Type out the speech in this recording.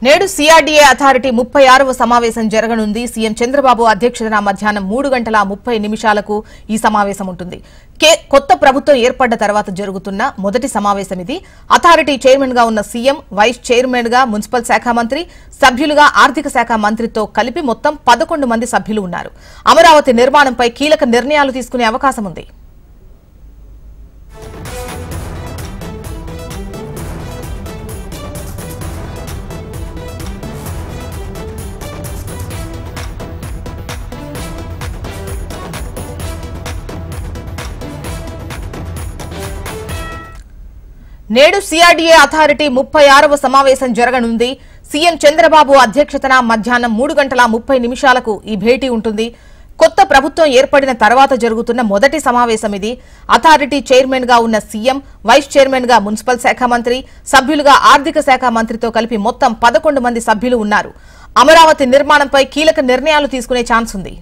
నేడు CRDA authority 36వ సమావేశం జరగనుంది. సీఎం చంద్రబాబు అధ్యక్షతన మధ్యాహ్నం 3:30 ఈ సమావేశం ఉంటుంది. కొత్త ప్రభుత్వం ఏర్పడ్డ తర్వాత జరుగుతున్న మొదటి సమావేశం ఇది. అథారిటీ చైర్మన్ గా ఉన్న సీఎం, వైస్ చైర్మన్ గా మున్సిపల్ శాఖ మంత్రి, సభ్యులుగా ఆర్థిక శాఖ మంత్రితో కలిపి మొత్తం 11 మంది సభ్యులు ఉన్నారు. అమరావతి నిర్మాణంపై కీలక నిర్ణయాలు తీసుకునే అవకాశం ఉంది. నేడు సిఆర్డీఏ అథారిటీ 36వ సమావేశం జరగనుంది. సీఎం చంద్రబాబు అధ్యక్షతన మధ్యాహ్నం 3:30 ఈ భేటీ ఉంటుంది. కొత్త ప్రభుత్వం ఏర్పడిన తర్వాత జరుగుతున్న మొదటి సమావేశం ఇది. అథారిటీ చైర్మన్ గా ఉన్న సీఎం, వైస్ చైర్మన్ గా మున్సిపల్ శాఖ మంత్రి, సభ్యులుగా ఆర్థిక శాఖ మంత్రితో కలిపి మొత్తం 11 మంది సభ్యులు ఉన్నారు. అమరావతి నిర్మాణంపై కీలక నిర్ణయాలు తీసుకునే ఛాన్స్ ఉంది.